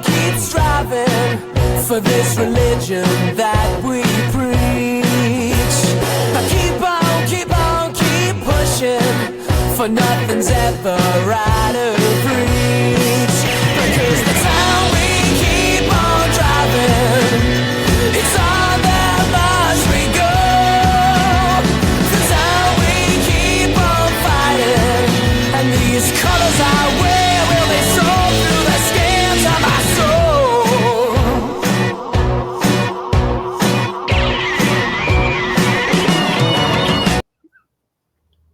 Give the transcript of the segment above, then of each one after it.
keep striving for this religion that we preach. Keep pushing for nothing's ever out of reach. Because the time we keep on driving, it's all that much we go. The time we keep on fighting, and these colors I wear will be sold through the skins of my soul.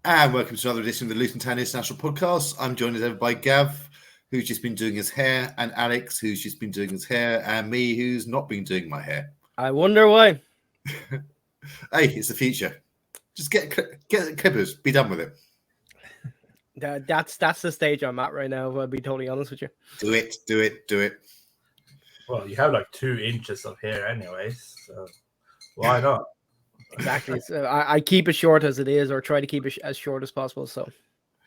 And welcome to another edition of the Luton Town International Podcast. I'm joined as ever by Gav, who's just been doing his hair, and Alex, who's just been doing his hair, and me, who's not been doing my hair. I wonder why. Hey, it's the future. Just get clippers. Be done with it. That's the stage I'm at right now, I'll be totally honest with you. Do it. Well, you have like 2 inches of hair anyways, so why not? Exactly. So I keep it short as it is, or try to keep it as short as possible. So,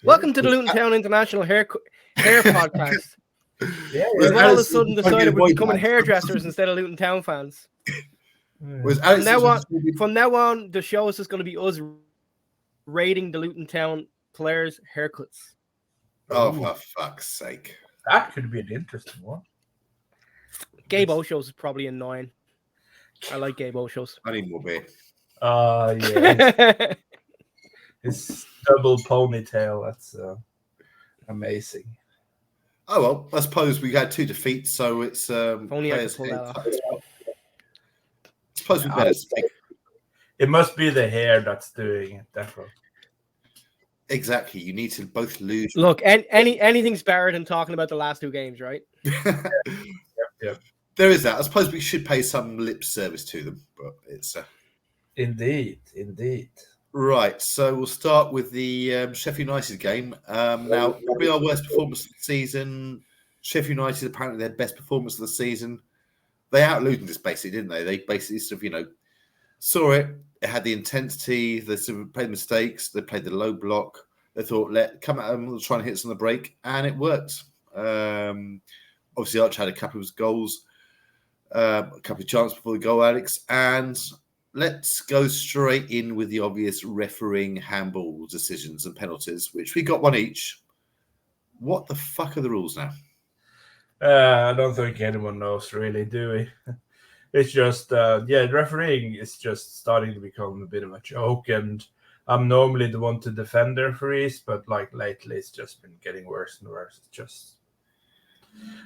welcome to the Luton Town International Hair Podcast. Yeah, We've all of a sudden decided we're becoming hairdressers instead of Luton Town fans. From now on, the show is just going to be us rating the Luton Town players' haircuts. Oh, for fuck's sake. That could be an interesting one. Gabe O'Shows is probably annoying. I like Gabe O'Shows. I need more beer. Yeah. His double ponytail, that's amazing. Oh, well, I suppose we had 2 defeats, so it's... only I could pull that off. I suppose we better speak. It must be the hair that's doing it, definitely. Exactly. You need to both lose. Look, anything's better than talking about the last 2 games, right? Yep. There is that. I suppose we should pay some lip service to them, but it's... Indeed. Right, so we'll start with the Sheffield United game. Now, probably our worst performance of the season. Sheffield United, apparently their best performance of the season. They out-Lutoned us, basically, didn't they? They basically sort of, saw it. It had the intensity. They sort of played mistakes. They played the low block. They thought, come at them, we'll try and hit us on the break. And it worked. Obviously, Arch had a couple of goals, a couple of chances before the goal, Alex. And let's go straight in with the obvious refereeing handball decisions and penalties, which we got 1 each. What the fuck are the rules now? I don't think anyone knows really, do we? It's just, refereeing is just starting to become a bit of a joke, and I'm normally the one to defend the referees, but like lately it's just been getting worse and worse. It's just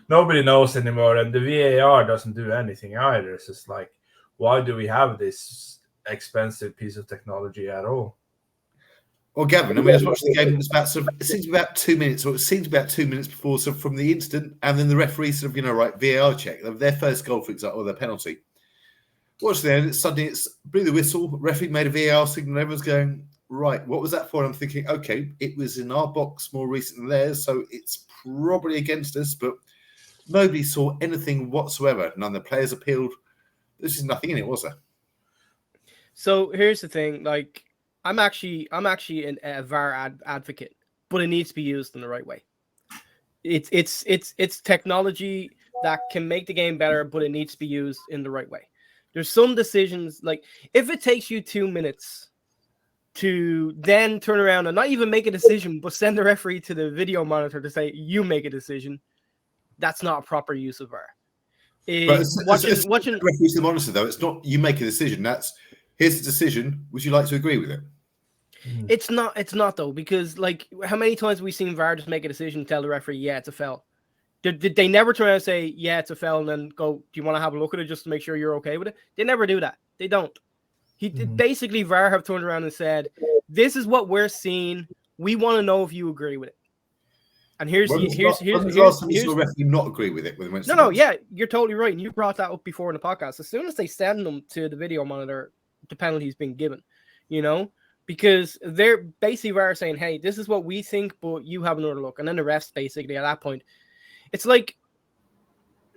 nobody knows anymore, and the VAR doesn't do anything either. It's just like, why do we have this expensive piece of technology at all? Well, Gavin, I was watching the game. It seems about 2 minutes, or it seems about 2 minutes before, from the incident, and then the referee sort of, VAR check their first goal, for example, or their penalty. Watch there, and suddenly it's blew the whistle. Referee made a VAR signal. And everyone's going, right, what was that for? And I'm thinking, okay, it was in our box more recent than theirs, so it's probably against us. But nobody saw anything whatsoever. None of the players appealed. There's just nothing in it, was there? So here's the thing, I'm actually a VAR advocate, but it needs to be used in the right way. It's technology that can make the game better, but it needs to be used in the right way. There's some decisions, if it takes you 2 minutes to then turn around and not even make a decision, but send the referee to the video monitor to say, you make a decision, that's not a proper use of VAR. Watching referees to monitor, though, it's not you make a decision. That's here's the decision. Would you like to agree with it? It's not though, because how many times have we seen VAR just make a decision, tell the referee, yeah, it's a foul. Did they never turn around and say, yeah, it's a foul, and then go, do you want to have a look at it just to make sure you're okay with it? They never do that. They don't. Basically, VAR have turned around and said, this is what we're seeing. We want to know if you agree with it. And here's last time you saw a referee not agree with it when it went to yeah, you're totally right, and you brought that up before in the podcast. As soon as they send them to the video monitor, the penalty's been given, because they're basically VAR saying, hey, this is what we think, but you have another look. And then the refs basically at that point, it's like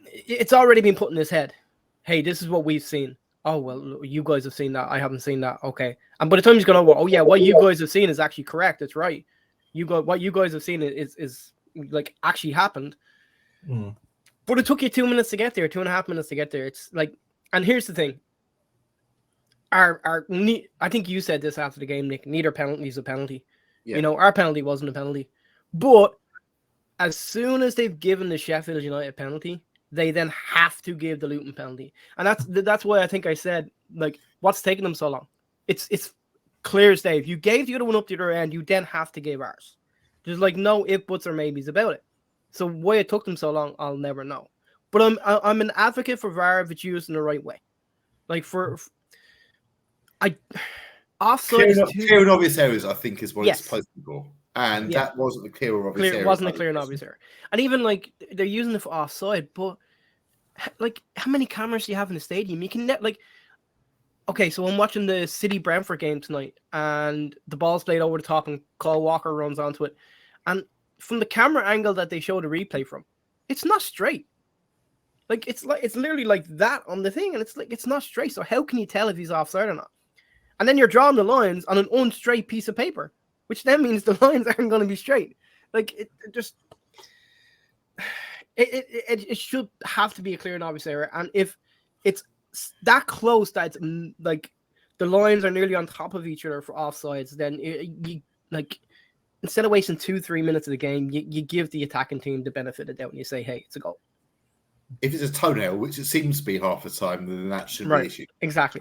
it's already been put in his head. Hey, this is what we've seen. Oh, well, you guys have seen that. I haven't seen that. Okay. And by the time he's going, oh yeah, what you guys have seen is actually correct. It's right. What you guys have seen is actually happened. Mm. But it took you 2 minutes to get there, 2.5 minutes to get there. It's like, and here's the thing. I think you said this after the game, Nick. Neither penalty is a penalty. Yeah. You know, our penalty wasn't a penalty. But as soon as they've given the Sheffield United penalty, they then have to give the Luton penalty. And that's why I think I said, like, what's taking them so long? It's clear as day. If you gave the other one up the other end, you then have to give ours. There's like no if, buts, or maybes about it. So why it took them so long, I'll never know. But I'm an advocate for VAR if it's used in the right way. Like offside is clear and obvious errors, I think, is what Yes. it's supposed to be for. And that wasn't a clear or obvious error. It wasn't a clear and obvious error. And even like they're using it for offside, but like how many cameras do you have in the stadium? You can okay, so I'm watching the City Brentford game tonight, and the ball's played over the top, and Kyle Walker runs onto it, and from the camera angle that they show the replay from, it's not straight. Like it's literally like that on the thing, and it's not straight. So how can you tell if he's offside or not? And then you're drawing the lines on an unstraight piece of paper, which then means the lines aren't going to be straight. Like it should have to be a clear and obvious error. And if it's that close that it's like the lines are nearly on top of each other for offsides, then you like instead of wasting 2-3 minutes of the game, you give the attacking team the benefit of the doubt and you say, hey, it's a goal. If it's a toenail, which it seems to be half the time, then that should be an issue. Exactly.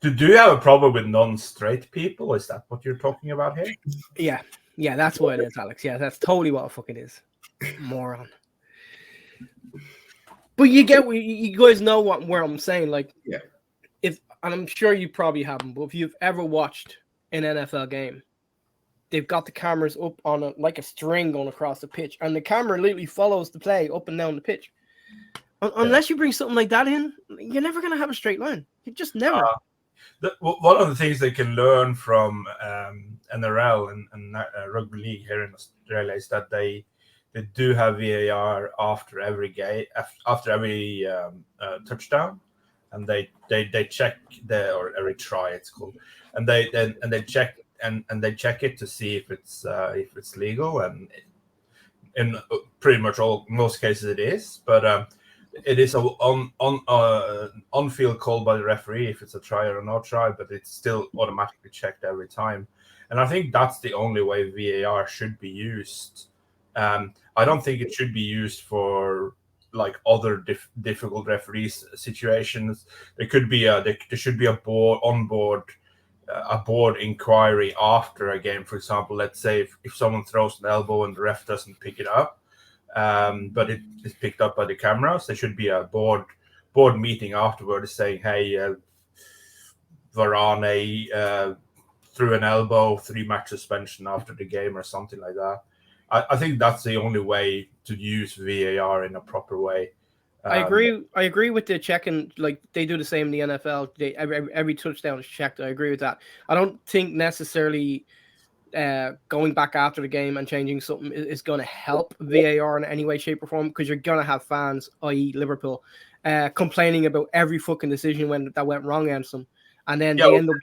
Do you have a problem with non-straight people? Is that what you're talking about here? Yeah, that's what it is, Alex. Yeah, that's totally what the fuck it is. Moron. But you guys know where I'm saying. Like, yeah. And I'm sure you probably haven't, but if you've ever watched an NFL game, they've got the cameras up on like a string going across the pitch, and the camera literally follows the play up and down the pitch. Unless you bring something like that in, you're never going to have a straight line. You just never. One of the things they can learn from NRL and rugby league here in Australia is that they do have VAR after every game, after every touchdown, and they check or every try it's called, and they check and they check it to see if it's legal, and in pretty much most cases it is, but it is on-field call by the referee if it's a try or a no try, but it's still automatically checked every time. And I think that's the only way VAR should be used. I don't think it should be used for like other difficult referees situations. There should be a board inquiry after a game. For example, let's say if someone throws an elbow and the ref doesn't pick it up, but it is picked up by the cameras, there should be a board meeting afterwards saying, hey, Varane threw an elbow, 3-match suspension after the game or something like that. I think that's the only way to use VAR in a proper way. I agree with the checking. Like they do the same in the NFL. Every touchdown is checked. I agree with that. I don't think necessarily going back after the game and changing something is going to help VAR in any way, shape, or form, because you're going to have fans, i.e. Liverpool, complaining about every fucking decision that went wrong against them. And then they end up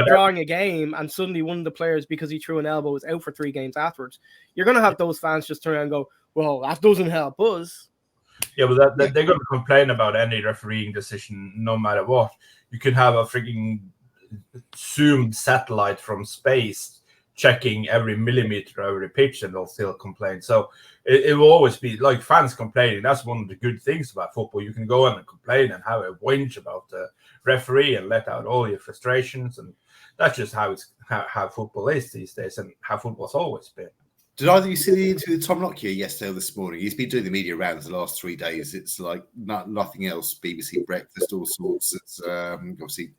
drawing a game, and suddenly one of the players, because he threw an elbow, is out for 3 games afterwards. You're going to have those fans just turn around and go, well, that doesn't help us. Yeah, but they're going to complain about any refereeing decision no matter what. You could have a freaking zoomed satellite from space checking every millimeter of every pitch, and they'll still complain. So it will always be like fans complaining. That's one of the good things about football. You can go in and complain and have a whinge about the referee and let out all your frustrations, and that's just how football is these days, and how football's always been. Did either of you see the interview with Tom Lockyer yesterday or this morning? He's been doing the media rounds the last 3 days. It's like nothing else. BBC Breakfast, all sorts. It's obviously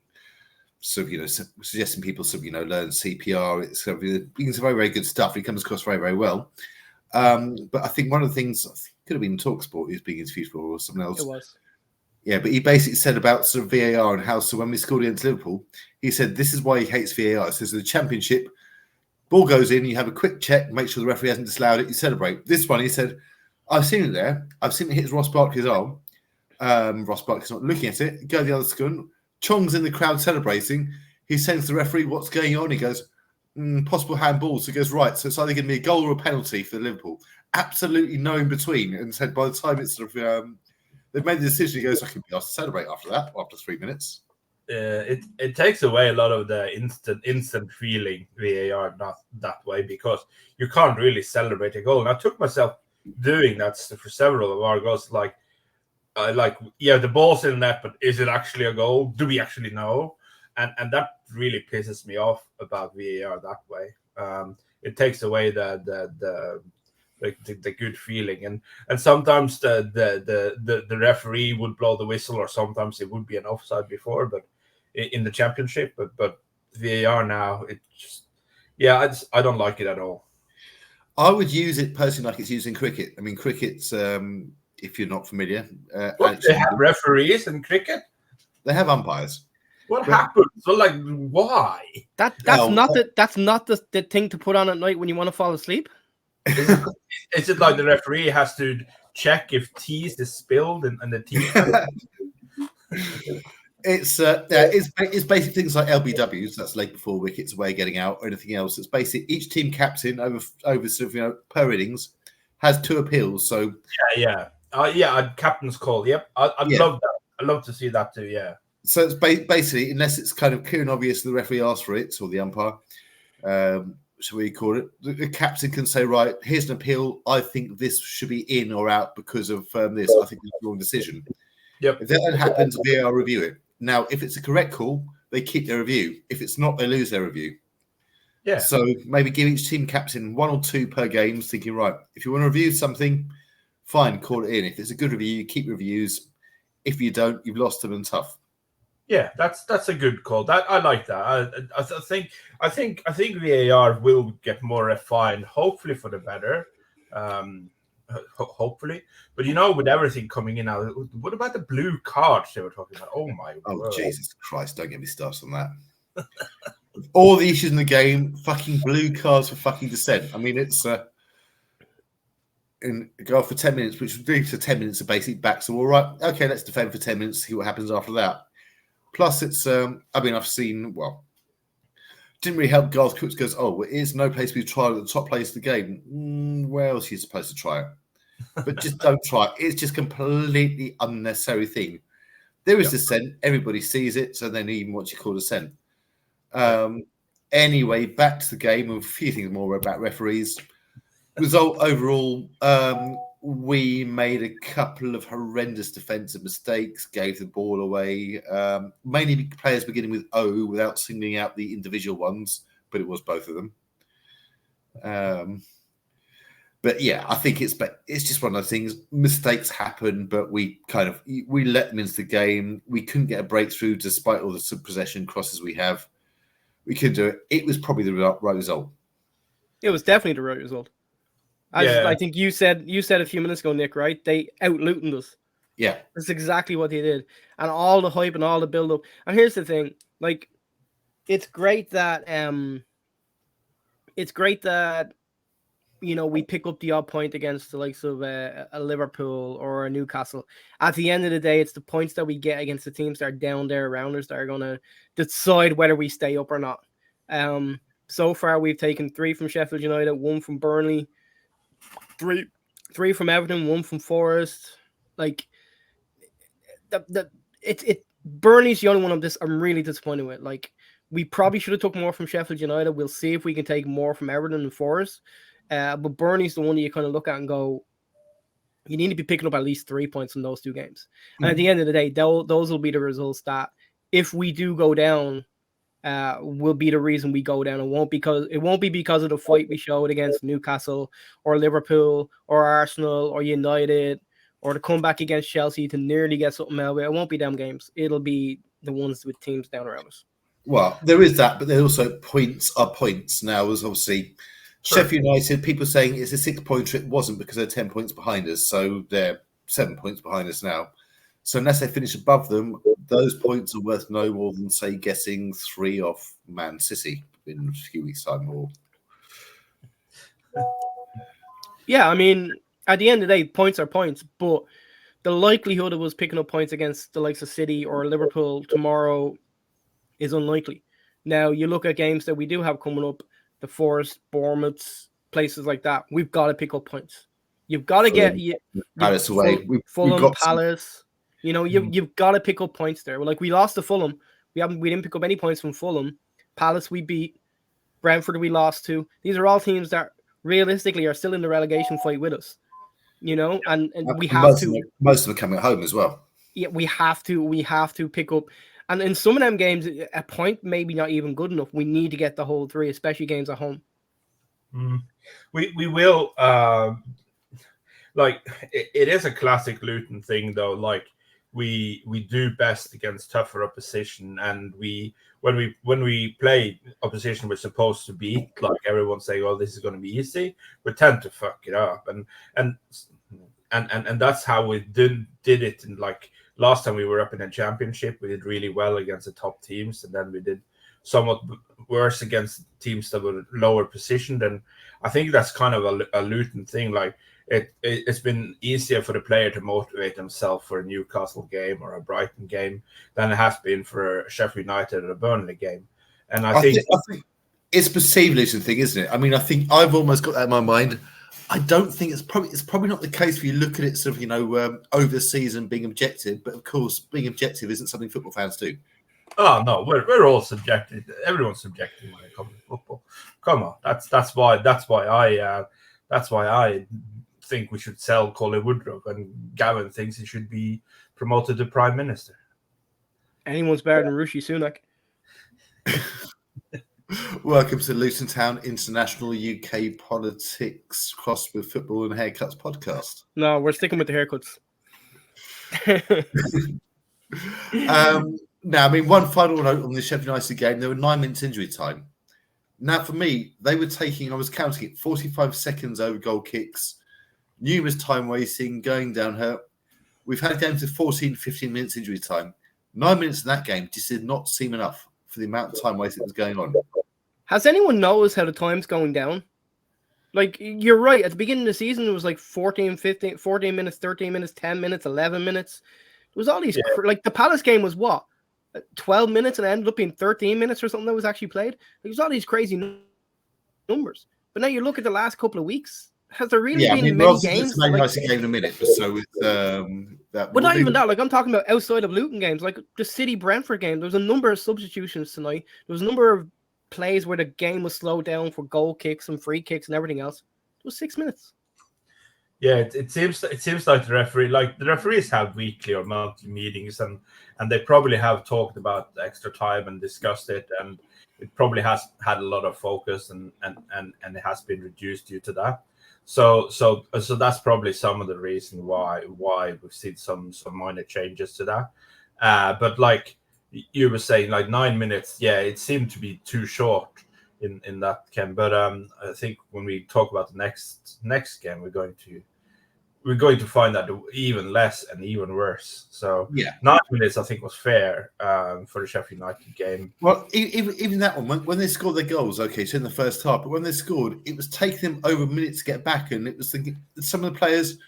suggesting people learn CPR. It's some very, very good stuff. He comes across very, very well. But I think one of the things, could have been TalkSport he was being interviewed for, or someone else. It was. Yeah, but he basically said about sort of VAR and how, so when we scored against Liverpool, he said this is why he hates VAR. He says the Championship, ball goes in, you have a quick check, make sure the referee hasn't disallowed it, you celebrate. This one, he said, I've seen it there. I've seen it hit Ross Barkley's arm. Ross Barkley's not looking at it. Go the other screen. Chong's in the crowd celebrating. He says to the referee, what's going on? He goes, possible handballs. So he goes, right, so it's either going to be a goal or a penalty for Liverpool. Absolutely no in between. And said by the time it's sort of they've made the decision, he goes, I can be asked to celebrate after that, after 3 minutes. It takes away a lot of the instant feeling VAR not that way, because you can't really celebrate a goal. And I took myself doing that for several of our goals. The ball's in the net, but is it actually a goal? Do we actually know? And that really pisses me off about VAR that way. It takes away the good feeling, and sometimes the referee would blow the whistle, or sometimes it would be an offside before, but in the championship, but VAR now, it just I don't like it at all. I would use it personally like it's used in cricket. I mean, cricket's if you're not familiar, They have referees in cricket. They have umpires. What happened? So, why? That's not the thing to put on at night when you want to fall asleep. Is it like the referee has to check if teas is spilled and the tea? It's basic things like LBWs, that's late before wickets, away getting out, or anything else. It's basic. Each team captain over sort of per innings has 2 appeals. So a captain's call. Yep, I'd love that. I'd love to see that too. Yeah. So it's basically, unless it's kind of clear and obvious the referee asks for it, or the umpire, shall we call it, the captain can say, right, here's an appeal. I think this should be in or out because of this. I think it's the wrong decision. Yep. If that happens, VAR review it. Now, if it's a correct call, they keep their review. If it's not, they lose their review. Yeah. So maybe give each team captain 1 or 2 per game, thinking, right, if you want to review something, fine, call it in. If it's a good review, you keep reviews. If you don't, you've lost them and tough. Yeah, that's a good call. That I like that. I think VAR will get more refined, hopefully for the better. Hopefully, but with everything coming in now, what about the blue cards they were talking about? Oh my! Oh Jesus Christ! Don't get me started on that. All the issues in the game, fucking blue cards for fucking dissent. I mean, it's go for 10 minutes, which would be for 10 minutes of basic back. So all right, okay, let's defend for 10 minutes, see what happens after that. Plus, it's I've seen, didn't really help. Giles Cooks goes, oh, it is no place we tried at the top place of the game. Where else are you supposed to try it? But just don't try it. It's just completely unnecessary thing. There is dissent. Everybody sees it. So then even what you call dissent. Anyway, back to the game. A few things more about referees. Result overall, we made a couple of horrendous defensive mistakes, gave the ball away, mainly players beginning with O without singling out the individual ones, but it was both of them. But yeah, I think it's just one of those things. Mistakes happen, but we let them into the game. We couldn't get a breakthrough despite all the possession crosses we have. We couldn't do it. It was probably the right result. It was definitely the right result. I think you said a few minutes ago, Nick, right? They out-Lutoned us. Yeah. That's exactly what they did. And all the hype and all the build-up. And here's the thing. It's great that we pick up the odd point against the likes of a Liverpool or a Newcastle. At the end of the day, it's the points that we get against the teams that are down there around us that are going to decide whether we stay up or not. So far, we've taken 3 from Sheffield United, 1 from Burnley, 3 from Everton, 1 from Forest. Burnley's the only one I'm really disappointed with. We probably should have took more from Sheffield United. We'll see if we can take more from Everton and Forest. But Burnley's the one that you kind of look at and go, you need to be picking up at least 3 points in those 2 games. And at the end of the day, those will be the results that, if we do go down, will be the reason we go down. It won't be because of the fight we showed against Newcastle or Liverpool or Arsenal or United or the comeback against Chelsea to nearly get something out of it. It won't be them games. It'll be the ones with teams down around us. Well, there is that, but there also points are points now. As obviously Sheffield United, people saying it's a 6-pointer. It wasn't, because they're 10 points behind us, so they're 7 points behind us now. So unless they finish above them, those points are worth no more than, say, getting 3 off Man City in a few weeks' time. Yeah, I mean, at the end of the day, points are points, but the likelihood of us picking up points against the likes of City or Liverpool tomorrow is unlikely. Now, you look at games that we do have coming up, the Forest, Bournemouth, places like that. We've got to pick up points. You've got to get Palace away. Fulham, got Palace. You know, you've got to pick up points there. Like we lost to Fulham. We didn't pick up any points from Fulham. Palace we beat. Brentford we lost to. These are all teams that realistically are still in the relegation fight with us. You know, and we have to. Most of them are coming at home as well. Yeah, we have to pick up. And in some of them games, a point maybe not even good enough. We need to get the whole 3, especially games at home. We will. Like it is a classic Luton thing, though. Like we do best against tougher opposition, and when we play opposition we're supposed to beat, like everyone's saying, "Oh, this is going to be easy," we tend to fuck it up, and that's how we did it. And like last time we were up in the championship, we did really well against the top teams, and then we did somewhat worse against teams that were lower positioned. And I think that's kind of a Luton thing. Like it's been easier for the player to motivate himself for a Newcastle game or a Brighton game than it has been for a Sheffield United or a Burnley game. And I think it's a perceived Luton thing, isn't it? I mean, I think I've almost got that in my mind. I don't think it's probably not the case if you look at it sort of, over the season being objective, but of course being objective isn't something football fans do. Oh no, we're all subjective. Everyone's subjective when it comes to football. Come on, that's why I think we should sell Colin Woodruff, and Gavin thinks he should be promoted to Prime Minister. Anyone's better than Rishi Sunak. Welcome to Luton Town International UK Politics Crossed with Football and Haircuts podcast. No, we're sticking with the haircuts. Now, I mean, one final note on the Sheffield United game, there were 9 minutes injury time. Now, for me, they were taking, I was counting it, 45 seconds over goal kicks, numerous time wasting, going down hurt. We've had games of 14, 15 minutes injury time. 9 minutes in that game just did not seem enough for the amount of time wasted that was going on. Has anyone noticed how the time's going down? Like, you're right. At the beginning of the season, it was like 14 minutes, 13 minutes, 10 minutes, 11 minutes. It was all these, like the Palace game was what? 12 minutes and it ended up being 13 minutes or something that was actually played. It was all these crazy numbers. But now you look at the last couple of weeks. Has there really been many games? Man United game in a minute, so with that. But not even that. Like I'm talking about outside of Luton games, like the City Brentford game. There was a number of substitutions tonight. There was a number of plays where the game was slowed down for goal kicks and free kicks and everything else. It was 6 minutes. Yeah, it seems like the referees have weekly or monthly meetings, and they probably have talked about the extra time and discussed it, and it probably has had a lot of focus and it has been reduced due to that. So that's probably some of the reason why we've seen some minor changes to that. But like you were saying, like 9 minutes, yeah, it seemed to be too short in that game. But I think when we talk about the next game, we're going to find that even less and even worse. So 9 minutes, I think, was fair for the Sheffield United game. Well, even that one, when they scored their goals, okay, so in the first half, but when they scored, it was taking them over a minute to get back, and it was thinking some of the players,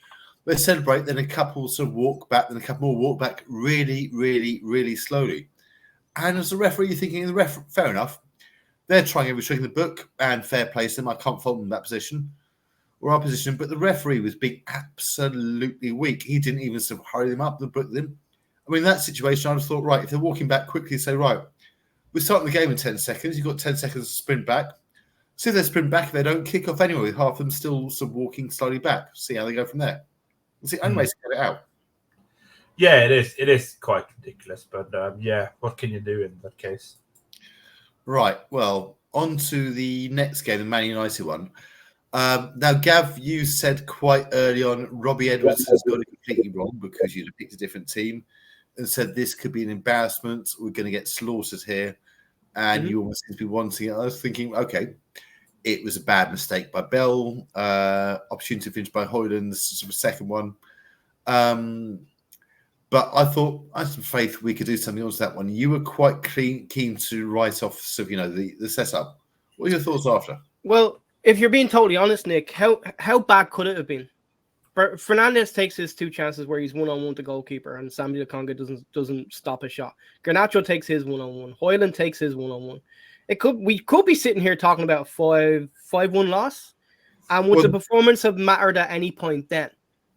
they celebrate, then a couple sort of walk back, then a couple more walk back really, really, really slowly. And as a referee, you're thinking, fair enough, they're trying every trick in the book, and fair play to them, I can't fault them in that position. Or our position, but the referee was being absolutely weak. He didn't even sort of hurry them up, book them. I mean, in that situation, I just thought, right, if they're walking back quickly, say, right, we're starting the game in 10 seconds. You've got 10 seconds to sprint back. See if they sprint back. If they don't, kick off anyway, with half of them still sort of walking slowly back. See how they go from there. It's the only way to get it out. Yeah, it is. It is quite ridiculous, but what can you do in that case? Right. Well, on to the next game, the Man United one. Now, Gav, you said quite early on Robbie Edwards has got it completely wrong because you'd have picked a different team and said this could be an embarrassment. We're going to get slaughtered here. And you almost seem to be wanting it. I was thinking, okay, it was a bad mistake by Bell. Opportunity to finish by Højlund. This is the second one. But I thought, I had some faith we could do something else that one. You were quite keen to write off sort of, the setup. What are your thoughts after? Well, if you're being totally honest, Nick, how bad could it have been? Fernandes takes his 2 chances where he's one-on-one to goalkeeper and Sambi Lokonga doesn't stop a shot. Garnacho takes his one-on-one. Højlund takes his one-on-one. We could be sitting here talking about 5-1 loss, and would the performance have mattered at any point then?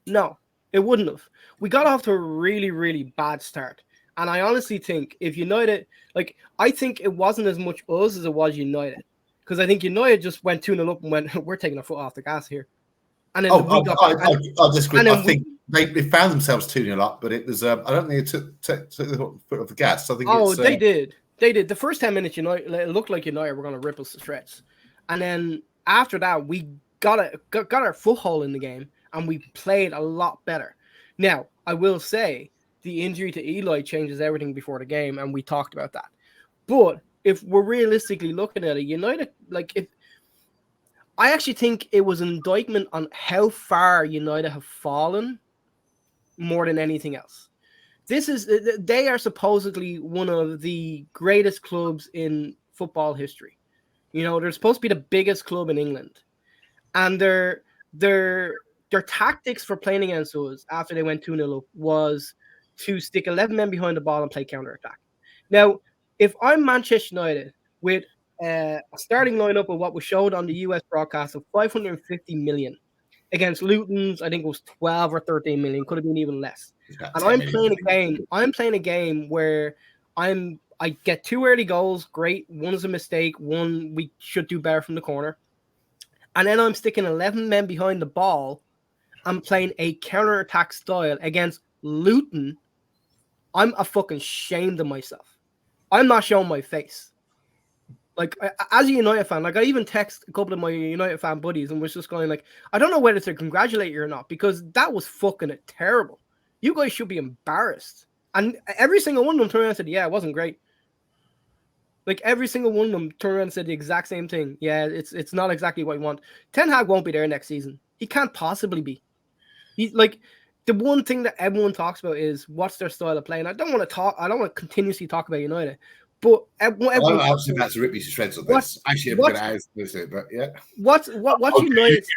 No, it wouldn't have. We got off to a really, really bad start. And I honestly think if United, I think it wasn't as much us as it was United. Because I think United just went 2-0 up and went, we're taking our foot off the gas here. And then I disagree. I think they found themselves 2-0 up, but it was, I don't think it took the foot off the gas. I think they did. They did. The first 10 minutes, United, it looked like United were going to rip us to shreds. And then after that, we got our foothold in the game, and we played a lot better. Now, I will say, the injury to Eli changes everything before the game, and we talked about that. But if we're realistically looking at it, United, I actually think it was an indictment on how far United have fallen more than anything else. They are supposedly one of the greatest clubs in football history. They're supposed to be the biggest club in England, and their tactics for playing against us after they went 2-0 up was to stick 11 men behind the ball and play counter-attack. Now, if I'm Manchester United with a starting lineup of what was showed on the US broadcast of 550 million against Luton's, I think it was 12 or 13 million, could have been even less. And I'm playing a game where I get 2 early goals, great. One is a mistake, one we should do better from the corner. And then I'm sticking 11 men behind the ball. I'm playing a counter-attack style against Luton. I'm a fucking ashamed of myself. I'm not showing my face. As a United fan, I even text a couple of my United fan buddies and was just going I don't know whether to congratulate you or not, because that was fucking terrible. You guys should be embarrassed. And every single one of them turned around and said, yeah, it wasn't great. Every single one of them turned around and said the exact same thing. Yeah, it's not exactly what we want. Ten Hag won't be there next season. He can't possibly be. He's the one thing that everyone talks about is what's their style of play. And I don't want to continuously talk about United, but I'm absolutely about to rip you to shreds on this. Actually, I'm going to add this, but yeah. What's United's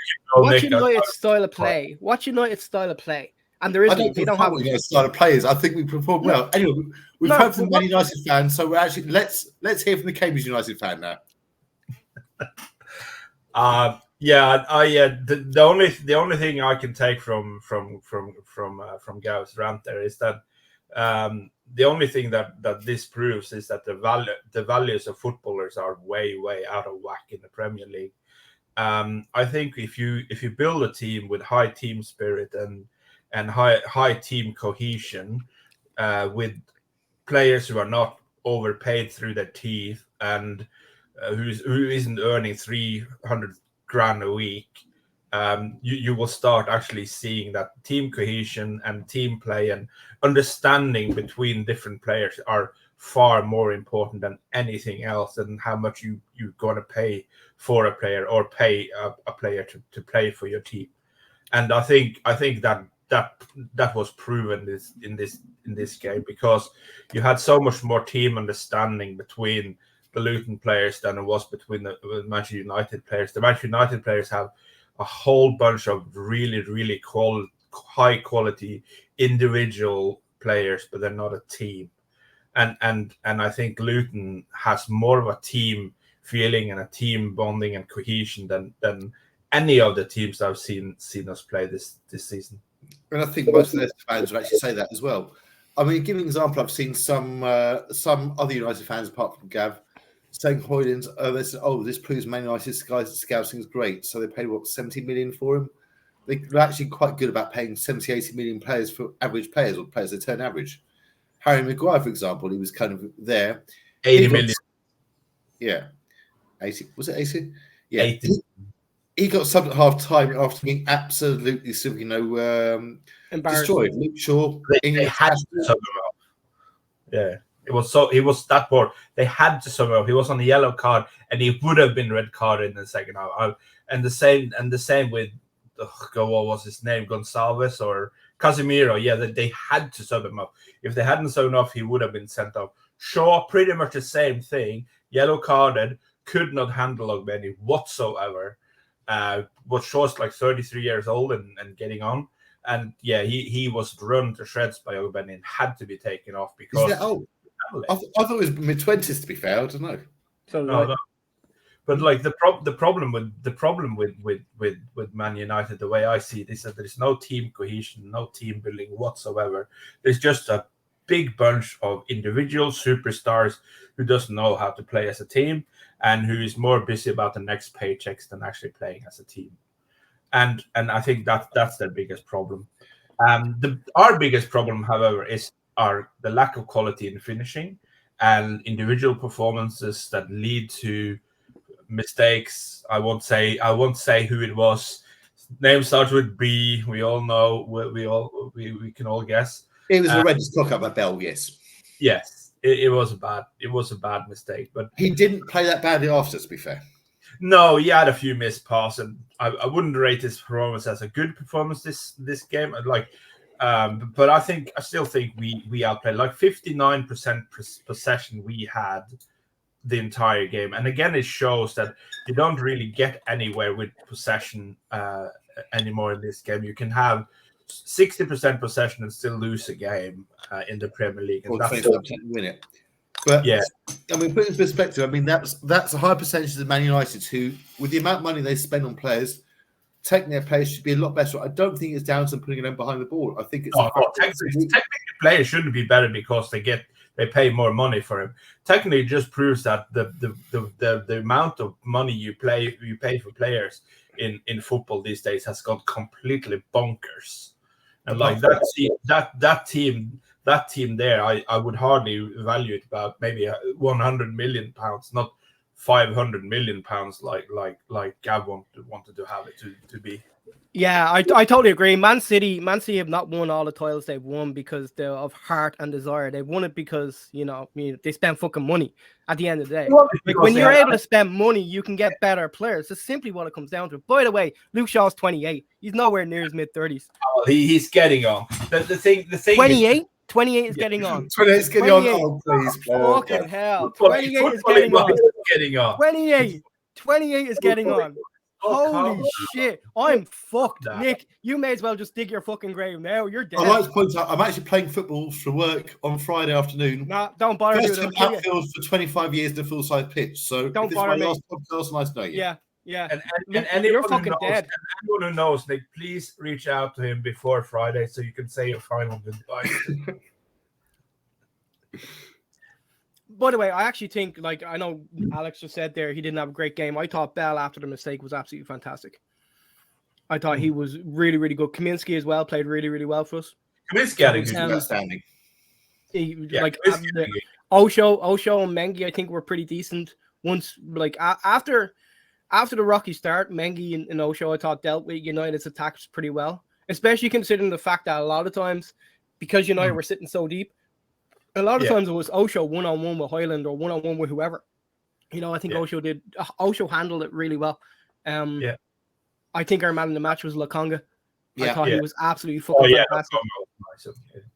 style of play? What's United's style of play? And there isn't. They don't have what style of players. I think we performed well. Anyway, we've heard from Man United fans, so we're actually let's hear from the Cambridge United fan now. The only thing I can take from Gav's rant there is that the only thing that this proves is that the values of footballers are way out of whack in the Premier League. I think if you build a team with high team spirit and high team cohesion, with players who are not overpaid through their teeth and who isn't earning 300 grand a week, you will start actually seeing that team cohesion and team play and understanding between different players are far more important than anything else, and how much you're going to pay for a player or pay a player to play for your team. And I think that was proven in this game, because you had so much more team understanding between the Luton players than it was between the Manchester United players. The Manchester United players have a whole bunch of really high quality individual players, but they're not a team. And I think Luton has more of a team feeling and a team bonding and cohesion than any of the teams I've seen us play this season. And I think most of their fans would actually say that as well. I mean, give an example. I've seen some other United fans, apart from Gav, saying Hoyland's, this proves Man United's scouting is great. So they paid, 70 million for him? They're actually quite good about paying 70, 80 million players for average players, or players that turn average. Harry Maguire, for example, he was kind of there. 80 million. Yeah. 80. Was it 80? Yeah. 80. He got subbed at half time after being absolutely destroyed. Luke Shaw. They had to sub him up. Yeah. He was that bored. They had to sub him up. He was on the yellow card, and he would have been red carded in the second half. And the same with what was his name? Gonçalves or Casemiro. Yeah, they had to sub him up. If they hadn't subbed him up, he would have been sent off. Shaw, pretty much the same thing. Yellow carded, could not handle Ogbeni whatsoever. But Shaw's like 33 years old and getting on. And yeah, he was run to shreds by Ogbeni and had to be taken off because. Is that old? I thought it was mid-20s, to be fair. I don't know. So No. But like the problem with Man United, the way I see it, is that there's no team cohesion, no team building whatsoever. There's just a big bunch of individual superstars who doesn't know how to play as a team and who is more busy about the next paychecks than actually playing as a team. And I think that's their biggest problem. Our biggest problem, however, is the lack of quality in finishing and individual performances that lead to mistakes. I won't say who it was. Name starts with B. We all know. We can all guess. It was horrendous cock up at Bell. Yes. Yes, it was a bad mistake. But he didn't play that badly after. To be fair. No, he had a few missed passes, and I wouldn't rate his performance as a good performance this game. But I still think we outplayed. Like 59% possession we had the entire game, and again it shows that you don't really get anywhere with possession anymore in this game. You can have 60% possession and still lose a game in the Premier League, and that's win it. But yeah, I mean, put it in perspective. I mean, that's a high percentage of Man United who, with the amount of money they spend on players, taking their players should be a lot better. I don't think it's down to putting them behind the ball. I think it's technically players shouldn't be better because they pay more money for him. Technically, it just proves that the amount of money you pay for players in football these days has gone completely bonkers. And like that team there, I would hardly value it about maybe 100 million pounds, not 500 million pounds like Gav wanted to have it to be. Yeah, I totally agree. Man City have not won all the titles they've won because they're of heart and desire. They've won it because they spend fucking money at the end of the day. Like when you're able to spend money, you can get better players. That's simply what it comes down to. By the way, Luke Shaw's 28. He's nowhere near his mid-30s. Oh, he's getting on. The thing 28? 28 is getting on. 28 is getting on. Oh, please. Fucking hell. 28 is getting on. 28 is getting on. Holy shit. I'm fucked. Nah. Nick, you may as well just dig your fucking grave now. You're dead. I'd like to point out, I'm actually playing football for work on Friday afternoon. Nah, don't bother me. First time Anfield for 25 years in a full-size pitch. So don't bother me. Last podcast, nice to know you. Yeah. And you're fucking dead. And anyone who knows, Nick, please reach out to him before Friday so you can say your final goodbye. By the way, I actually think, like, I know Alex just said there, he didn't have a great game. I thought Bell, after the mistake, was absolutely fantastic. I thought he was really, really good. Kaminsky as well played really, really well for us. Kaminsky had a good outstanding. Osho and Mengi, I think, were pretty decent. Once, like, after the rocky start, Mengi and Osho, I thought, dealt with United's attacks pretty well, especially considering the fact that a lot of times, because United were sitting so deep, a lot of times it was Osho one-on-one with Højlund or one-on-one with whoever. I think Osho handled it really well. I think our man in the match was Lokonga. I thought he was absolutely fucking fantastic.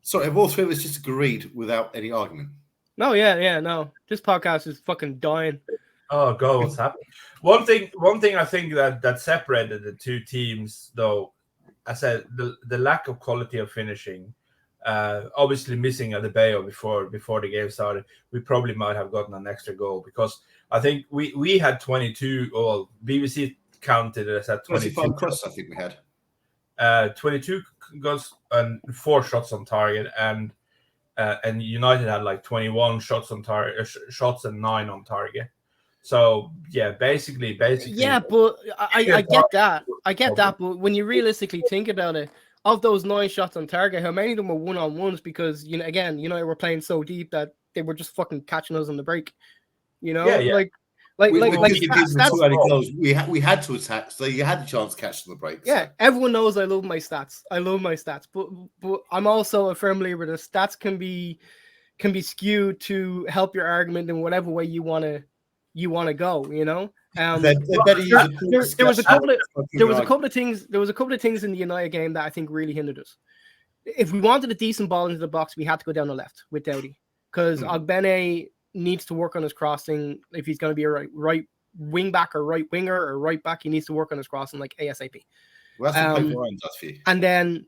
Sorry, if all three of us just agreed without any argument. No. This podcast is fucking dying. Oh God, what's happening? One thing I think that separated the two teams, though, I said the lack of quality of finishing. Obviously missing Adebayo before the game started, we probably might have gotten an extra goal because I think we had 22. Well, BBC counted it as at 22 cross. I think we had 22 goals and 4 shots on target, and United had like 21 shots on target, shots and 9 on target. So basically. Yeah, but I get that. I get that, but when you realistically think about it. Of those 9 shots on target, how many of them were one-on-ones? Because we're playing so deep that they were just fucking catching us on the break. We had to attack, so you had the chance to catch on the break. Yeah, everyone knows I love my stats. But I'm also a firm believer that stats can be skewed to help your argument in whatever way you want to go. There was a couple of things in the United game that I think really hindered us. If we wanted a decent ball into the box, we had to go down the left with Doughty because Ogbene needs to work on his crossing. If he's going to be a right wing back or right winger or right back, he needs to work on his crossing like ASAP. Well, that's what playing for Ryan does for you. And then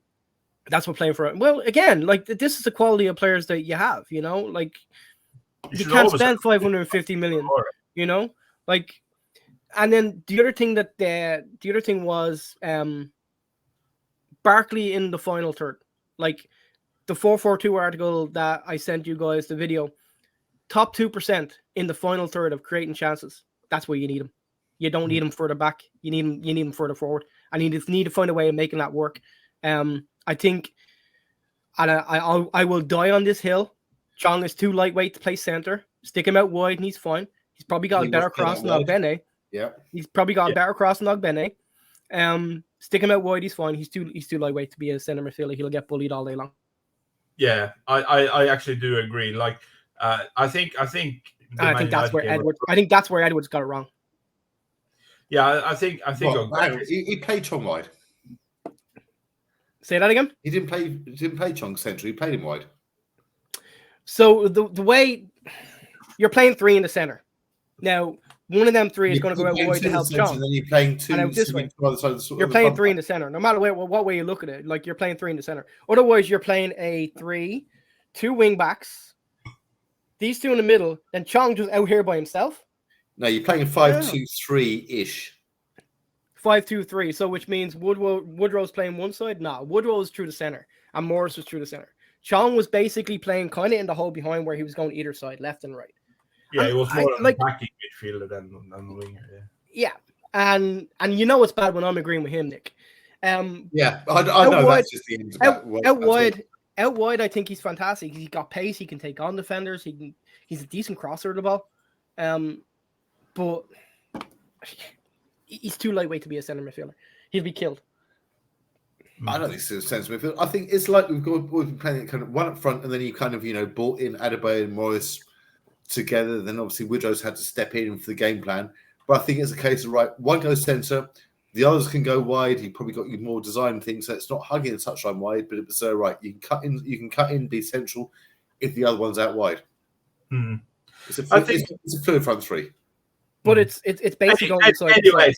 that's what playing for. Well, again, like this is the quality of players that you have. You can't spend 550 million. You know, like, and then the other thing was Barkley in the final third, like the 4-4-2 article that I sent you guys the video. Top 2% in the final third of creating chances. That's where you need him. You don't need him further back. You need him further forward. And you need to find a way of making that work. I think, and I will die on this hill. Chong is too lightweight to play center. Stick him out wide and he's fine. He's probably got a better cross than Ogbene. Yeah. He's probably got a better cross than Ogbene. Stick him out wide, he's fine. He's too lightweight to be a center midfielder. He'll get bullied all day long. Yeah, I actually do agree. Like, I think that's where Edwards. I think that's where Edwards got it wrong. Yeah, I think. He played Chong wide. Say that again. He didn't play Chong central. He played him wide. So the way you're playing 3 in the center. Now, one of them 3 is going to go out wide to help Chong. And then you're playing 2 this way. You're playing 3 in the center. No matter what way you look at it, like you're playing 3 in the center. Otherwise, you're playing a 3, 2 wing backs, these 2 in the middle, then Chong just out here by himself. No, you're playing 5-2-3-ish. 5-2-3. So which means Woodrow's playing one side. Nah, Woodrow is through the center, and Morris was through the center. Chong was basically playing kind of in the hole behind where he was going either side, left and right. Yeah, it was more like attacking midfielder than winger. Yeah, and you know it's bad when I'm agreeing with him, Nick. Yeah, I know wide, that's just the end of out wide, I think he's fantastic. He's got pace. He can take on defenders. He's a decent crosser of the ball. But he's too lightweight to be a centre midfielder. He'll be killed. I don't think it's a sense of midfield. I think it's like we've been playing kind of one up front, and then you kind of brought in Adebayo and Morris together. Then obviously Woodrow's had to step in for the game plan. But I think it's a case of one goes centre, the others can go wide. He probably got you more design things, so it's not hugging the touchline wide, but it's you can cut in, be central if the other one's out wide. Mm. It's a fluid front 3. But it's basically on the side. Anyways,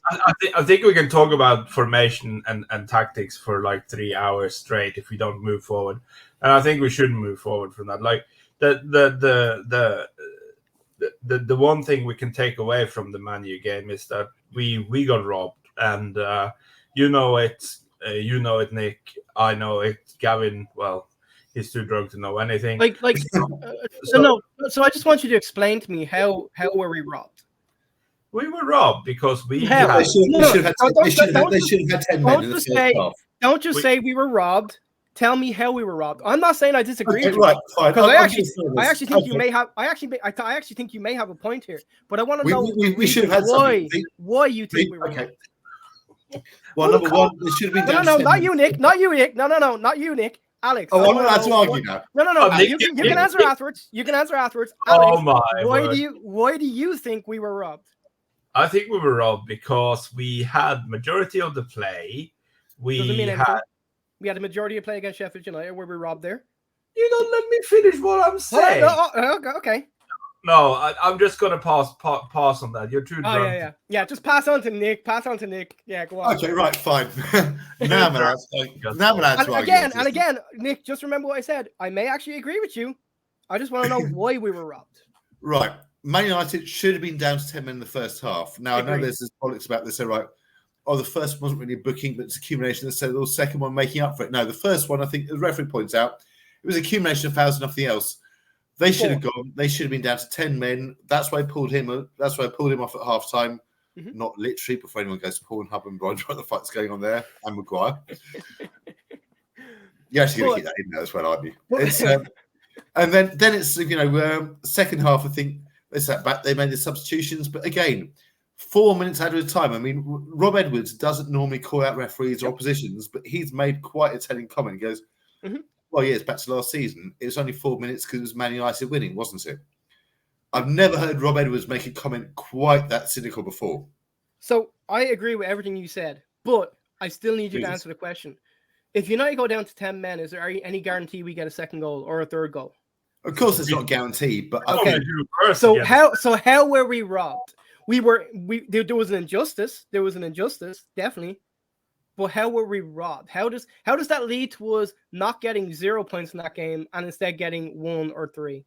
I think we can talk about formation and tactics for like 3 hours straight if we don't move forward. And I think we shouldn't move forward from that. Like the one thing we can take away from the Man U game is that we got robbed, and you know it, Nick. I know it, Gavin. Well, he's too drunk to know anything. So I just want you to explain to me how were we robbed? We were robbed because we should have had 10 men in the first half. Don't just say we were robbed. Tell me how we were robbed. I'm not saying I disagree. Okay, right, fine. Because I actually think you may have. I actually think you may have a point here. But I want to know we should have had why you think we were robbed. Well, number one, it should have been. No, not you, Nick. Not you, Nick. No, not you, Nick. Alex. Oh, I'm not allowed to argue now. No. You can answer afterwards. You can answer afterwards. Alex, why do you think we were robbed? I think we were robbed because we had majority of the play. We had a majority of play against Sheffield United. Were we robbed there? You don't let me finish what I'm saying. Okay. No, I'm just gonna pass on that. You're too drunk. Yeah. Just pass on to Nick. Yeah, go on. Okay, right, fine. now I'm allowed to argue. And again, Nick, just remember what I said. I may actually agree with you. I just want to know why we were robbed. Right. Man United should have been down to 10 men in the first half. Now, I know there's this politics about this. So, the first one wasn't really a booking, but it's accumulation. So, the second one making up for it. No, the first one, I think the referee points out, it was accumulation of fouls and nothing else. They should have gone. They should have been down to 10 men. That's why I pulled him off at half time. Mm-hmm. Not literally, before anyone goes to Pornhub and Brian, what the fuck's going on there? And Maguire. You're actually going to keep that in there as well, aren't you? It's, and then it's, second half, I think, it's that back. They made the substitutions, but again, 4 minutes out of the time. I mean, Rob Edwards doesn't normally call out referees or oppositions, but he's made quite a telling comment. He goes, well, yeah, it's back to last season. It was only 4 minutes because it was Man United winning, wasn't it? I've never heard Rob Edwards make a comment quite that cynical before. So I agree with everything you said, but I still need you to answer the question. If United go down to 10 men, is there any guarantee we get a second goal or a third goal? Of course, it's not guaranteed, but okay. So how were we robbed? There was an injustice. There was an injustice, definitely. But how were we robbed? How does that lead to us not getting 0 points in that game and instead getting 1 or 3?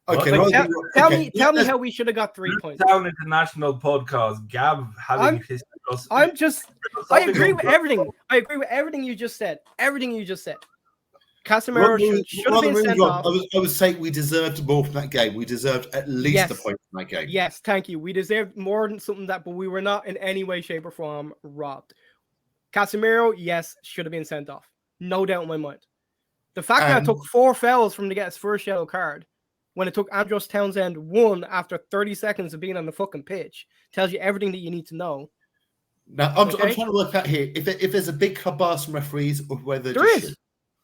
Okay, Like, right, tell me how we should have got 3 points. Town International podcast. Gav having his. I agree with everything. I agree with everything you just said. Everything you just said. Casemiro should have been sent off. I would say we deserved more from that game. We deserved at least a point from that game. Yes, thank you. We deserved more than something that, but we were not in any way, shape, or form robbed. Casemiro, yes, should have been sent off. No doubt in my mind. The fact that it took 4 fouls from to get his first yellow card, when it took Andros Townsend 1 after 30 seconds of being on the fucking pitch, tells you everything that you need to know. Now, I'm trying to work out here if there's a big club bias from referees or whether there is.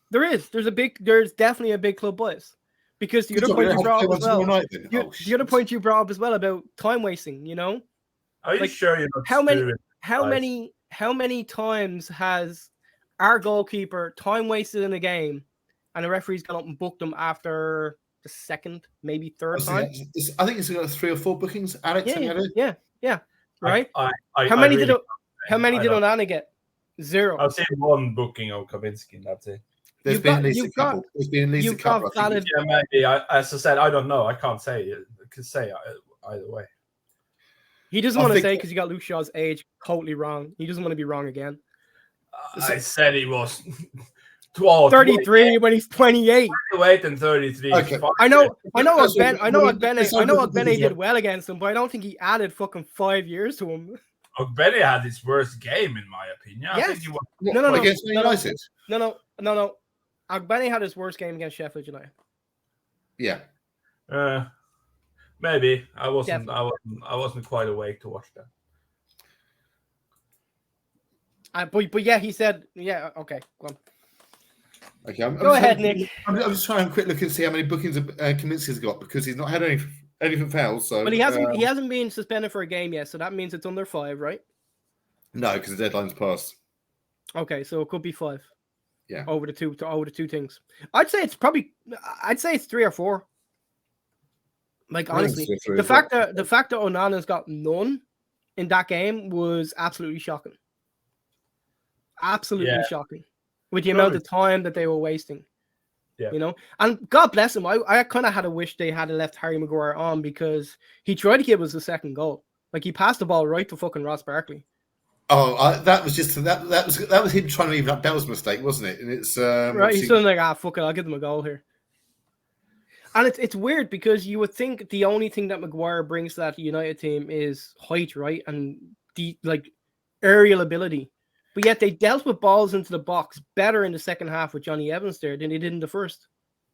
There's definitely a big club bias. Because the other point you brought up as well, the other point you brought up as well about time wasting, you know? Are you sure you're not how many times has our goalkeeper time wasted in a game and the referee's gone up and booked them after the second, maybe third time? I think it's got 3 or 4 bookings. Alex, yeah. Right? How many did Onana get? 0. I've seen 1 booking on Kaminski, and that's it. There's been at least a couple. Valid... Yeah, maybe. As I said, I don't know. I can't say. I could say either way. He doesn't want to say because he got Luke Shaw's age totally wrong. He doesn't want to be wrong again. I said he was 33 when he's 28. 28 and 33. Okay. I know Ogbene did well against him, but I don't think he added fucking 5 years to him. Ogbene had his worst game, in my opinion. Yes. I think he was... No. Against United? No. Ogbene had his worst game against Sheffield United. Yeah. Maybe. I wasn't quite awake to watch that. But yeah, he said, yeah, okay, go on. Okay, go ahead, Nick. I'm just trying to quick look and see how many bookings Kaminski's got because he's not had anything fouls. So, but he hasn't been suspended for a game yet, so that means it's under 5, right? No, because the deadline's passed. Okay, so it could be 5. Yeah, over the two things. I'd say it's 3 or 4. Like honestly, the fact that Onana's got none in that game was absolutely shocking. Absolutely shocking. With the amount of time that they were wasting. Yeah. You know? And God bless him. I kind of had a wish they had left Harry Maguire on because he tried to give us the second goal. Like he passed the ball right to fucking Ross Barkley. Oh, that was him trying to even up Bell's mistake, wasn't it? And it's right. He's sort of like, fuck it, I'll give them a goal here. And it's weird because you would think the only thing that Maguire brings to that United team is height, right, and the aerial ability. But yet they dealt with balls into the box better in the second half with Johnny Evans there than they did in the first.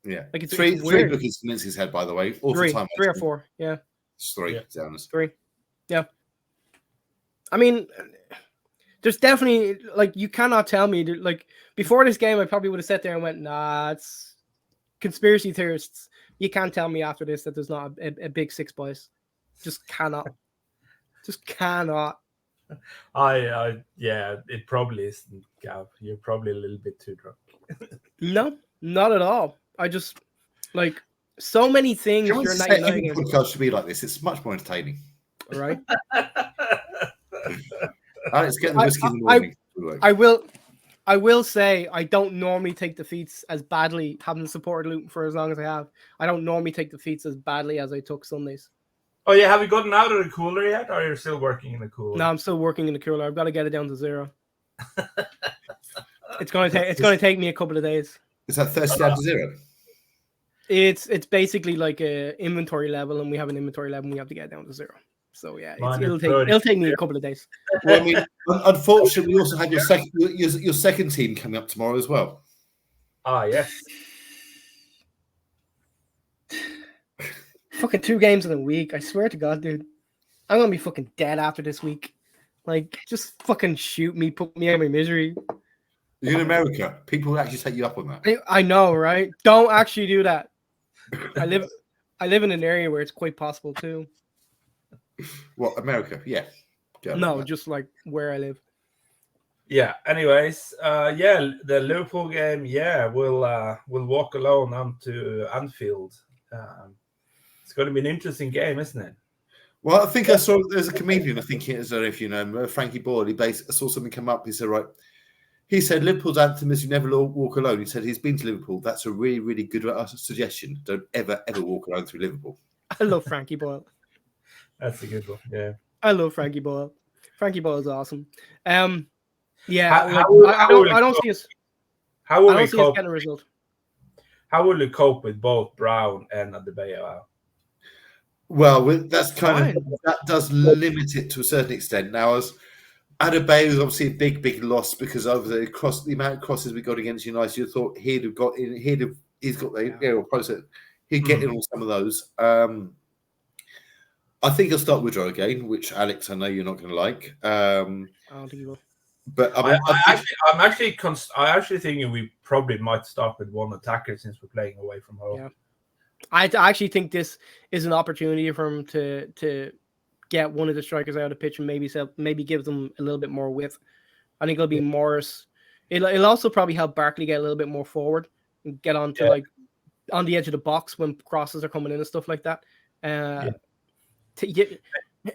Yeah, like it's three bookings in his head, by the way. Three or 4. Yeah, it's 3. Yeah. To be honest. 3. Yeah. I mean, there's definitely you cannot tell me before this game I probably would have sat there and went, nah, it's conspiracy theorists. You can't tell me after this that there's not a big 6 boys. Just cannot. Just cannot. It probably isn't, Gav. You're probably a little bit too drunk. No, not at all. I just so many things during that United game. Podcast should be like this. It's much more entertaining. Right. Alex, get the whiskey in the morning. I will say I don't normally take defeats as badly, having supported Luton for as long as I have. I don't normally take defeats as badly as I took Sundays. Oh yeah, have you gotten out of the cooler yet, or are you still working in the cooler? No, I'm still working in the cooler. I've got to get it down to 0. It's going to take me a couple of days. Is that 30 down to 0? It's basically like a inventory level, and we have an inventory level, and we have to get it down to 0. So yeah, it'll take me a couple of days. Well, I mean, unfortunately, we also have your second team coming up tomorrow as well. Ah, yes. Fucking 2 games in a week. I swear to God, dude. I'm gonna be fucking dead after this week. Just fucking shoot me, put me out of my misery. You're in America. People will actually take you up on that. I know, right? Don't actually do that. I live in an area where it's quite possible too. What, America? Yeah. No, just where I live. Yeah. Anyways, the Liverpool game. Yeah, we'll walk alone onto Anfield. It's going to be an interesting game, isn't it? Well, I think there's a comedian. I think it is, if you know Frankie Boyle. I saw something come up. He said, right, He said Liverpool's anthem is "You Never Walk Alone." He said he's been to Liverpool. That's a really, really good suggestion. Don't ever walk alone through Liverpool. I love Frankie Boyle. That's a good one. Yeah. I love Frankie Boyle. Frankie Boyle is awesome. Yeah, How will I don't see us. How will I don't we see us cope? getting a result. How will we cope with both Brown and Adebayo? Well, that's Fine. that does limit it to a certain extent. Now, as Adebayo is obviously a big loss because of the amount of crosses we got against United, you thought he'd have got in. He's got the process. He'd get in on some of those. I think I'll start with Woodrow again, which Alex, I know you're not going to like. I don't think he will. But I'm actually thinking we probably might start with one attacker since we're playing away from home. Yeah. I actually think this is an opportunity for him to get one of the strikers out of the pitch and maybe give them a little bit more width. I think it'll be Morris. It'll also probably help Barkley get a little bit more forward and get onto like on the edge of the box when crosses are coming in and stuff like that.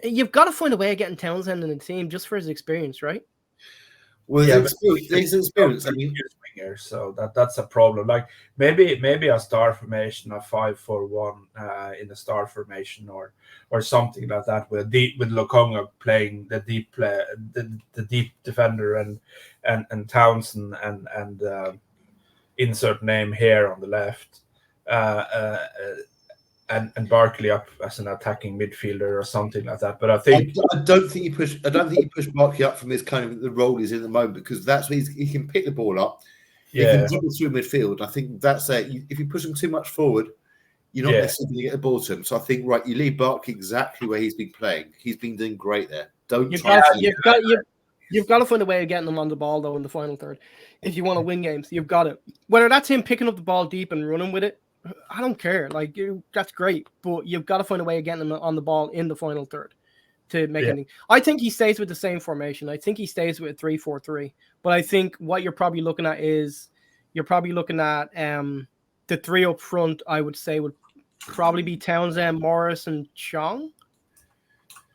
You've got to find a way of getting Townsend in the team just for his experience, right? Well, his experience. I mean, winger, so that's a problem. Like maybe a star formation, a 5-4-1 in the star formation, or something like that with Lokonga playing the deep defender and Townsend and insert name here on the left. And Barkley up as an attacking midfielder or something like that. But I don't think you push Barkley up from his kind of the role he's in at the moment, because that's where he can pick the ball up. Yeah. He can dribble through midfield. I think that's it. If you push him too much forward, you're not necessarily going to get the ball to him. So I think you leave Barkley exactly where he's been playing. He's been doing great there. You've got to find a way of getting them on the ball though in the final third. If you want to win games, you've got it. Whether that's him picking up the ball deep and running with it, I don't care. Like that's great, but you've got to find a way of getting them on the ball in the final third to make anything. I think he stays with the same formation. I think he stays with a 3-4-3. But I think what you're probably looking at the three up front. I would say would probably be Townsend, Morris, and Chong.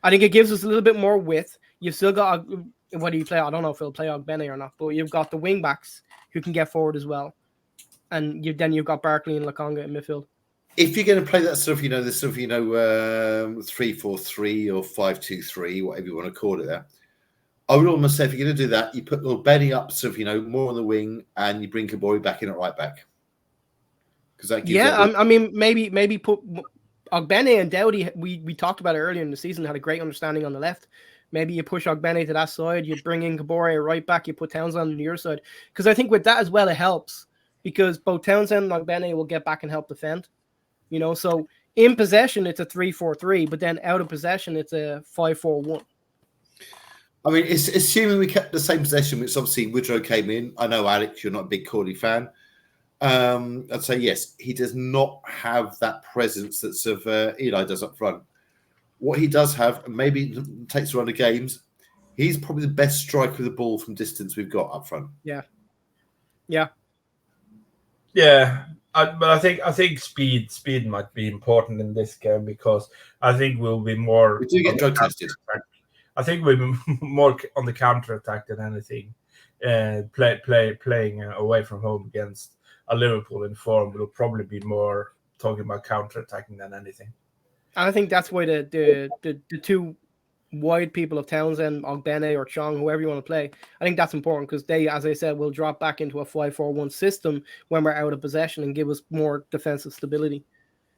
I think it gives us a little bit more width. You've still got whether you play. I don't know if he'll play Ogbene or not, but you've got the wing backs who can get forward as well. And you've got Barkley and Lokonga in midfield. If you're going to play that sort of, 3-4-3 or 5-2-3, whatever you want to call it there, I would almost say if you're going to do that, you put Benny up sort of, more on the wing and you bring Kabori back in at right back. Because that gives I mean, maybe put Ogbene and Dowdy, we talked about it earlier in the season, had a great understanding on the left. Maybe you push Ogbene to that side, you bring in Kabori right back, you put Townsend on your side. Because I think with that as well, it helps. Because both Townsend and Ogbene will get back and help defend. So in possession, it's a 3-4-3, but then out of possession, it's a 5-4-1. I mean, it's assuming we kept the same possession, which obviously Woodrow came in. I know, Alex, you're not a big Corley fan. I'd say, yes, he does not have that presence that sort of Eli does up front. What he does have, and maybe takes around the games, he's probably the best striker of the ball from distance we've got up front. Yeah. Yeah, but I think speed might be important in this game because I think we'll be more. We do get drug tested. I think we'll be more on the counter attack than anything. Playing away from home against a Liverpool in form will probably be more talking about counter attacking than anything. I think that's why the two wide people of Townsend, Ogbene or Chong, whoever you want to play, I think that's important because they, as I said, will drop back into a 5-4-1 system when we're out of possession and give us more defensive stability.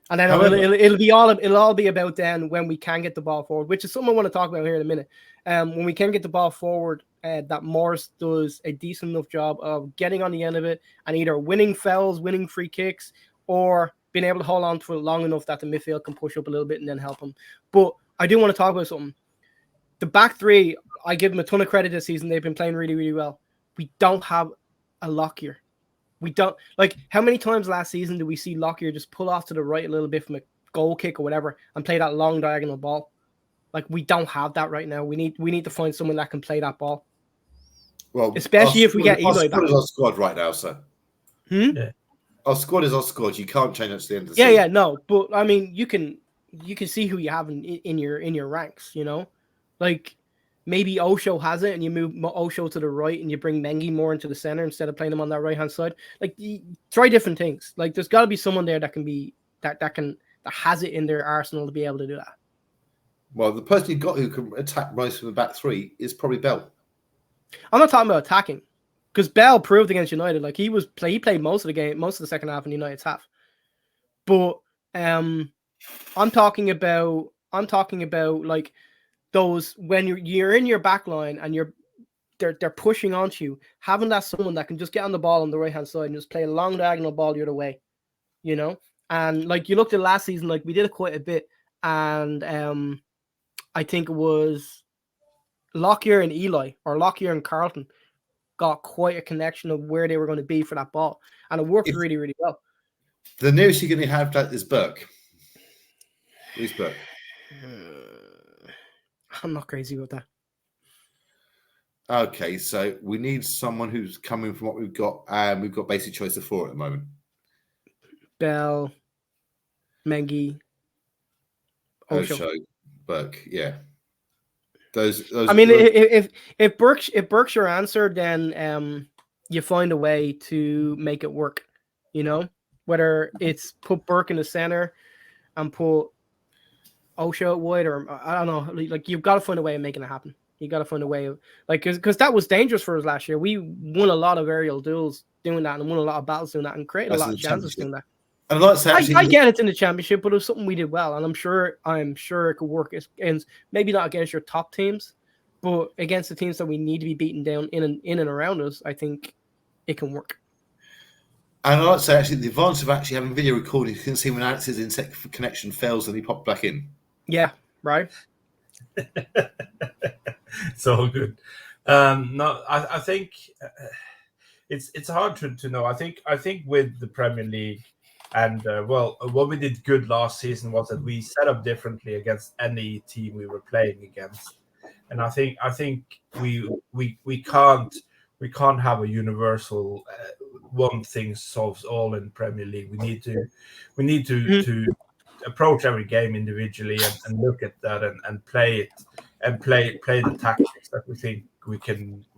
And then it'll all be about then when we can get the ball forward, which is something I want to talk about here in a minute. When we can get the ball forward, that Morris does a decent enough job of getting on the end of it and either winning fouls, winning free kicks, or being able to hold on to it long enough that the midfield can push up a little bit and then help him. But I do want to talk about something. The back three, I give them a ton of credit this season. They've been playing really, really well. We don't have a Lockyer. We don't, like, how many times last season did we see Lockyer just pull off to the right a little bit from a goal kick or whatever and play that long diagonal ball? Like, we don't have that right now. We need to find someone that can play that ball. Well, especially if we get Eli back. Our squad is our squad right now, sir. Yeah. Our squad is our squad. You can't change it to the end of the season. Yeah, no. But, I mean, you can see who you have in your ranks, Like, maybe Osho has it and you move Osho to the right and you bring Mengi more into the center instead of playing him on that right hand side. Like, try different things. Like, there's got to be someone there that can be that has it in their arsenal to be able to do that. Well, the person you've got who can attack most of the back three is probably Bell. I'm not talking about attacking, because Bell proved against United, like he played most of the game, most of the second half in United's half. But I'm talking about like those when you're in your back line and they're pushing onto you, having that someone that can just get on the ball on the right hand side and just play a long diagonal ball the other way, you know. And like you looked at last season, like we did it quite a bit, and I think it was Lockyer and Eli, or Lockyer and Carlton, got quite a connection of where they were going to be for that ball, and it worked really, really well. The nearest you're going to have that is Burke. Who's Burke? I'm not crazy about that. Okay, so we need someone who's coming from what we've got, and we've got basic choice of 4 at the moment. Bell, Mengi, Osho, Burke, yeah. Those. I mean, if Burke's your answer, then you find a way to make it work. You know, whether it's put Burke in the center and put Osho out wide, or I don't know. Like, you've got to find a way of making it happen. You got to find a way of, like, because that was dangerous for us last year. We won a lot of aerial duels doing that, and won a lot of battles doing that, and created a lot of chances doing that. And I get it's in the championship, but it was something we did well, and I'm sure it could work. And maybe not against your top teams, but against the teams that we need to be beaten down in and around us, I think it can work. And I'd like to say, actually, the advantage of actually having video recording, you can see when Alex's internet connection fails and he popped back in. Yeah, right. It's all good. No, I think it's hard to know. I think with the Premier League, and what we did good last season was that we set up differently against any team we were playing against, and I think we can't have a universal one thing solves all in Premier League. We need to approach every game individually and look at that and play it and play the tactics that we think we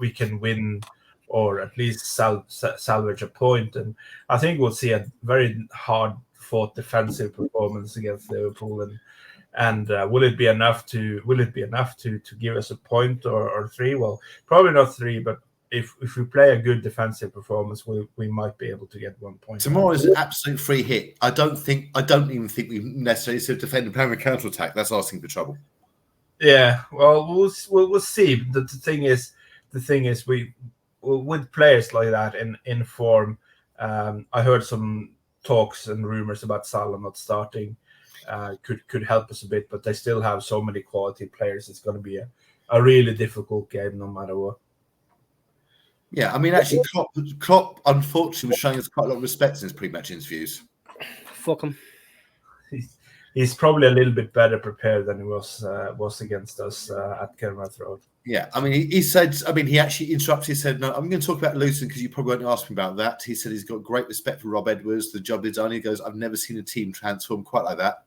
can win, or at least salvage a point. And I think we'll see a very hard fought defensive performance against Liverpool. And will it be enough to give us a point or 3? Well, probably not 3, but if we play a good defensive performance, we might be able to get 1 point. Tomorrow is an absolute free hit. I don't even think we necessarily should defend and play a counter attack. That's asking for trouble. Yeah, well, we'll see. The thing is, we with players like that in form. I heard some talks and rumors about Salah not starting. Could help us a bit, but they still have so many quality players. It's going to be a really difficult game, no matter what. Yeah, I mean, actually, Klopp unfortunately was showing us quite a lot of respect in his pre-match interviews. Fuck him. He's probably a little bit better prepared than he was against us at Kenilworth Road. Yeah, I mean, he said, he actually interrupted. He said, "No, I'm going to talk about Luton because you probably won't ask me about that." He said he's got great respect for Rob Edwards, the job he's done. He goes, "I've never seen a team transform quite like that."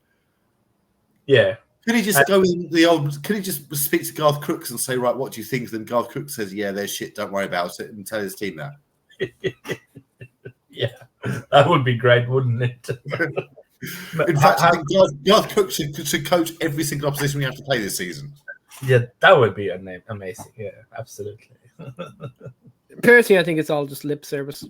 Yeah. Could he just go in the old? Could he just speak to Garth Crooks and say, "Right, what do you think?" Then Garth Crooks says, "Yeah, there's shit. Don't worry about it," and tell his team that. Yeah, that would be great, wouldn't it? In fact, I think Garth Crooks should coach every single opposition we have to play this season. Yeah, that would be amazing. Yeah, absolutely. Personally, I think it's all just lip service.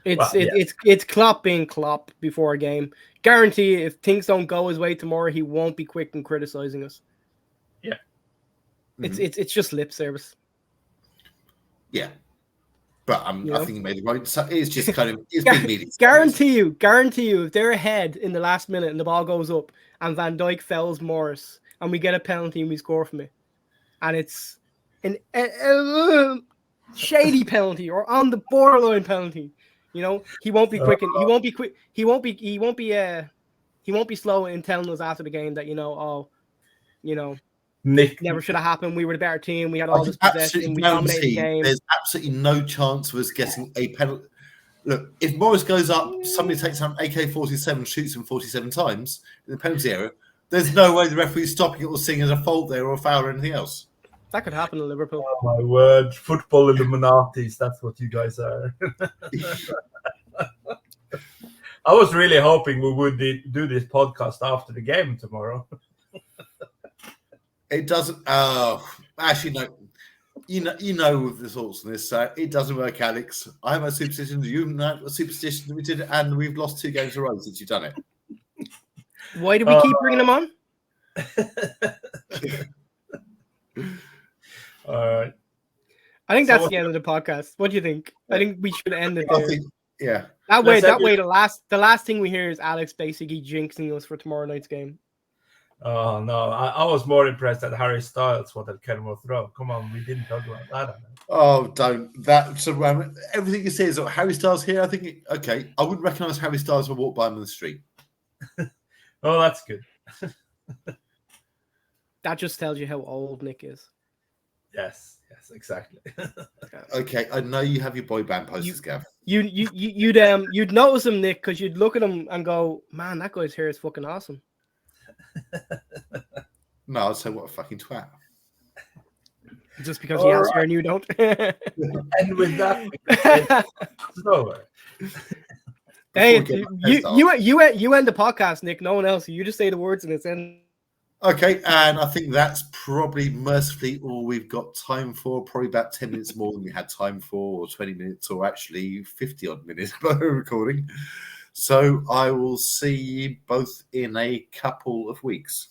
It's Klopp being Klopp before a game. Guarantee if things don't go his way tomorrow, he won't be quick in criticizing us. Yeah, it's just lip service. Yeah, but I think he made the right. So it's just kind of big media. Guarantee you, if they're ahead in the last minute and the ball goes up and Van Dijk fells Morris and we get a penalty and we score from it, and it's an shady penalty or on the borderline penalty. You know, he won't be quick and he won't be quick. He won't be slow in telling us after the game that Nick, never should have happened. We were the better team. We had all this possession. We dominated the game. There's absolutely no chance of us getting a penalty. Look, if Morris goes up, somebody takes out an AK-47, shoots him 47 times in the penalty area. There's no way the referee's stopping it or seeing as a fault there or a foul or anything else. That could happen in Liverpool. Oh my word. Football Illuminatis, that's what you guys are. I was really hoping we would do this podcast after the game tomorrow. It doesn't. Actually, no. You know the thoughts on this. It doesn't work, Alex. I have a superstition. You have a superstition. We did it, and we've lost 2 games in a row since you've done it. Why do we keep bringing them on? All right. I think that's the end of the podcast. What do you think? I think we should end it there. I think, yeah. That way, the last thing we hear is Alex basically jinxing us for tomorrow night's game. Oh no, I was more impressed at Harry Styles what that Kenmore throw. Come on, we didn't talk about that. Oh, don't. That's everything you say is Harry Styles here. I think okay. I wouldn't recognise Harry Styles if I walked by him on the street. Oh, that's good. That just tells you how old Nick is. Yes, exactly. Okay, I know you have your boy band posters, Gav. You'd notice him, Nick, because you'd look at him and go, "Man, that guy's hair is fucking awesome." No, I'd say what a fucking twat. Just because he has hair and you don't. And with that, it's over. Hey, you end the podcast, Nick. No one else. You just say the words and it's end. Okay, and I think that's probably mercifully all we've got time for. Probably about 10 minutes more than we had time for, or 20 minutes, or actually 50 odd minutes by recording. So I will see you both in a couple of weeks.